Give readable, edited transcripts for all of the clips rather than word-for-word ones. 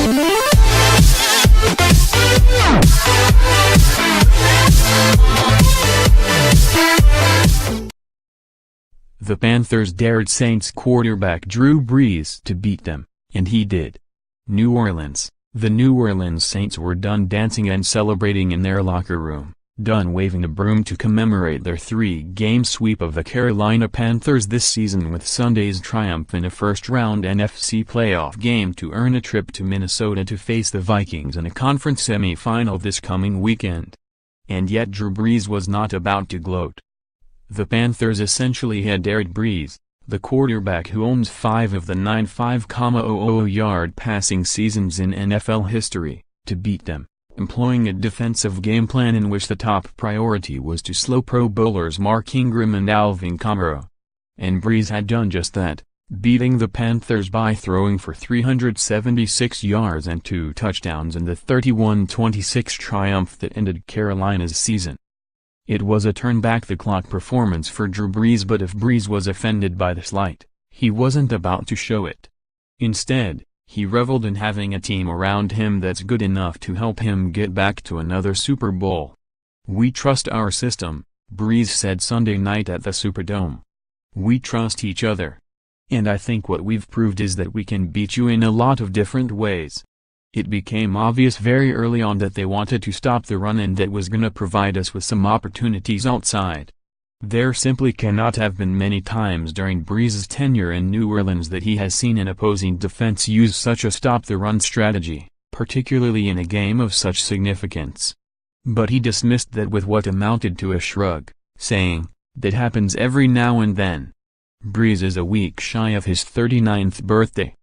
The Panthers dared Saints quarterback Drew Brees to beat them, and he did. New Orleans. The New Orleans Saints were done dancing and celebrating in their locker room, done waving a broom to commemorate their 3-game sweep of the Carolina Panthers this season with Sunday's triumph in a first-round NFC playoff game to earn a trip to Minnesota to face the Vikings in a conference semifinal this coming weekend. And yet Drew Brees was not about to gloat. The Panthers essentially had dared Brees, the quarterback who owns 5 of the 9 5,000-yard passing seasons in NFL history, to beat them, employing a defensive game plan in which the top priority was to slow Pro Bowlers Mark Ingram and Alvin Kamara. And Brees had done just that, beating the Panthers by throwing for 376 yards and 2 touchdowns in the 31-26 triumph that ended Carolina's season. It was a turn-back-the-clock performance for Drew Brees, but if Brees was offended by the slight, he wasn't about to show it. Instead, he reveled in having a team around him that's good enough to help him get back to another Super Bowl. "We trust our system," Brees said Sunday night at the Superdome. "We trust each other. And I think what we've proved is that we can beat you in a lot of different ways." It became obvious very early on that they wanted to stop the run and that was gonna provide us with some opportunities outside. There simply cannot have been many times during Brees' tenure in New Orleans that he has seen an opposing defense use such a stop-the-run strategy, particularly in a game of such significance. But he dismissed that with what amounted to a shrug, saying, "That happens every now and then." Brees is a week shy of his 39th birthday.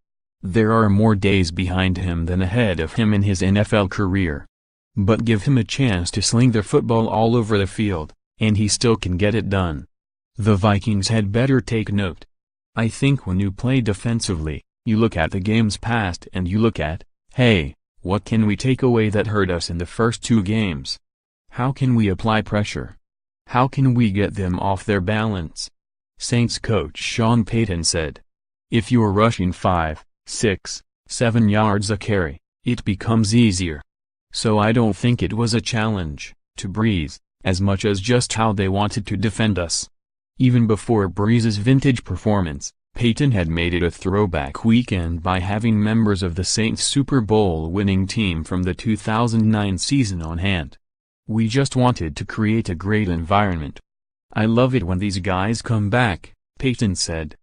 There are more days behind him than ahead of him in his NFL career. But give him a chance to sling the football all over the field, and he still can get it done. The Vikings had better take note. I think when you play defensively, you look at the games past and you look at, hey, what can we take away that hurt us in the first 2 games? How can we apply pressure? How can we get them off their balance? Saints coach Sean Payton said, "If you're rushing 5, 6, 7 yards a carry, it becomes easier." So I don't think it was a challenge to Brees, as much as just how they wanted to defend us. Even before Brees' vintage performance, Payton had made it a throwback weekend by having members of the Saints Super Bowl winning team from the 2009 season on hand. "We just wanted to create a great environment. I love it when these guys come back," Payton said.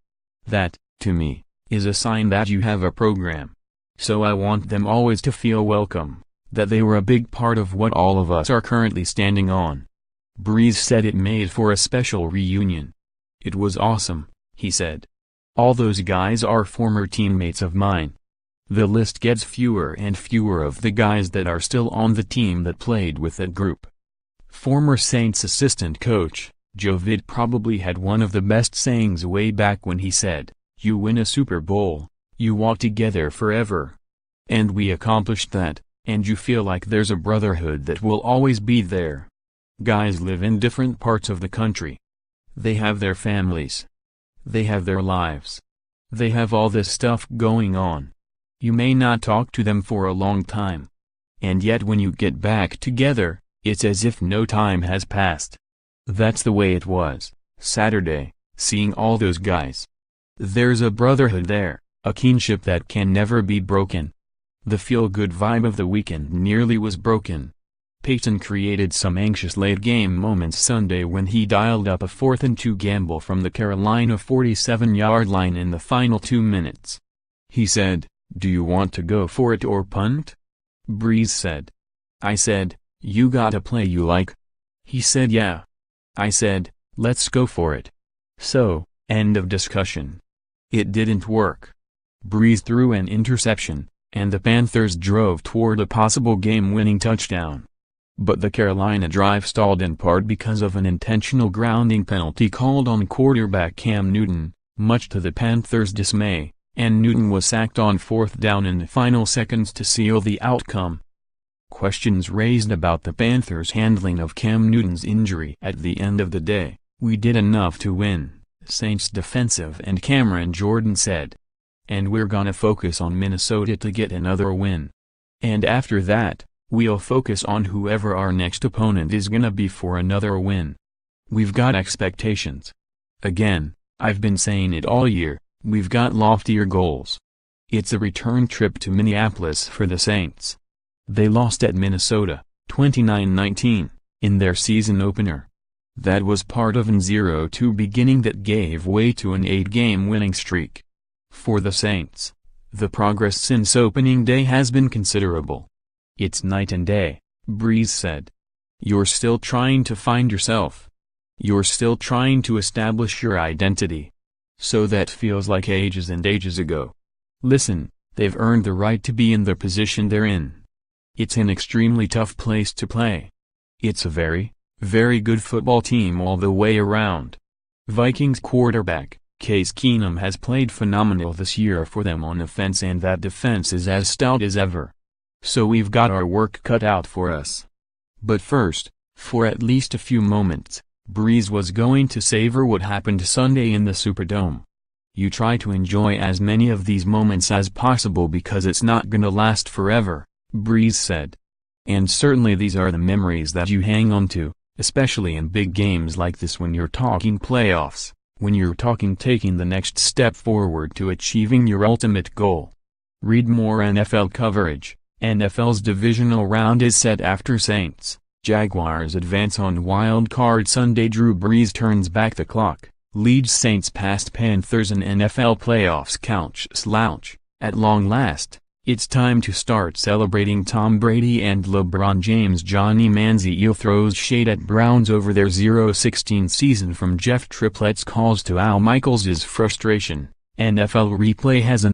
"That, to me, is a sign that you have a program. So I want them always to feel welcome, that they were a big part of what all of us are currently standing on." Brees said it made for a special reunion. "It was awesome," he said. "All those guys are former teammates of mine." The list gets fewer and fewer of the guys that are still on the team that played with that group. Former Saints assistant coach Joe Vitt probably had one of the best sayings way back when he said, "You win a Super Bowl, you walk together forever." And we accomplished that, and you feel like there's a brotherhood that will always be there. Guys live in different parts of the country. They have their families. They have their lives. They have all this stuff going on. You may not talk to them for a long time. And yet when you get back together, it's as if no time has passed. That's the way it was, Saturday, seeing all those guys. There's a brotherhood there, a kinship that can never be broken. The feel-good vibe of the weekend nearly was broken. Payton created some anxious late-game moments Sunday when he dialed up a 4th and 2 gamble from the Carolina 47-yard line in the final 2 minutes. He said, "Do you want to go for it or punt?" Brees said. "I said, you got a play you like?" He said yeah. I said, "Let's go for it." So, end of discussion. It didn't work. Brees threw an interception, and the Panthers drove toward a possible game-winning touchdown. But the Carolina drive stalled in part because of an intentional grounding penalty called on quarterback Cam Newton, much to the Panthers' dismay, and Newton was sacked on 4th down in the final seconds to seal the outcome. Questions raised about the Panthers' handling of Cam Newton's injury at the end of the day. "We did enough to win," Saints defensive end Cameron Jordan said. and we're gonna focus on Minnesota to get another win. And after that, we'll focus on whoever our next opponent is gonna be for another win. We've got expectations. Again, I've been saying it all year, we've got loftier goals. It's a return trip to Minneapolis for the Saints. They lost at Minnesota, 29-19, in their season opener. That was part of an 0-2 beginning that gave way to an 8-game winning streak. For the Saints, the progress since opening day has been considerable. It's night and day, Brees said. You're still trying to find yourself. You're still trying to establish your identity. So that feels like ages and ages ago. Listen, they've earned the right to be in the position they're in. It's an extremely tough place to play. It's a very, very good football team all the way around. Vikings quarterback, Case Keenum has played phenomenal this year for them on offense, and that defense is as stout as ever. So we've got our work cut out for us. But first, for at least a few moments, Brees was going to savor what happened Sunday in the Superdome. You try to enjoy as many of these moments as possible because it's not gonna last forever, Brees said. And certainly these are the memories that you hang on to, especially in big games like this when you're talking playoffs, when you're talking taking the next step forward to achieving your ultimate goal. Read more NFL coverage. NFL's divisional round is set after Saints, Jaguars advance on Wild Card Sunday. Drew Brees turns back the clock, leads Saints past Panthers in NFL playoffs. Couch slouch, at long last, it's time to start celebrating Tom Brady and LeBron James. Johnny Manziel throws shade at Browns over their 0-16 season from Jeff Triplett's calls to Al Michaels' frustration. NFL replay has an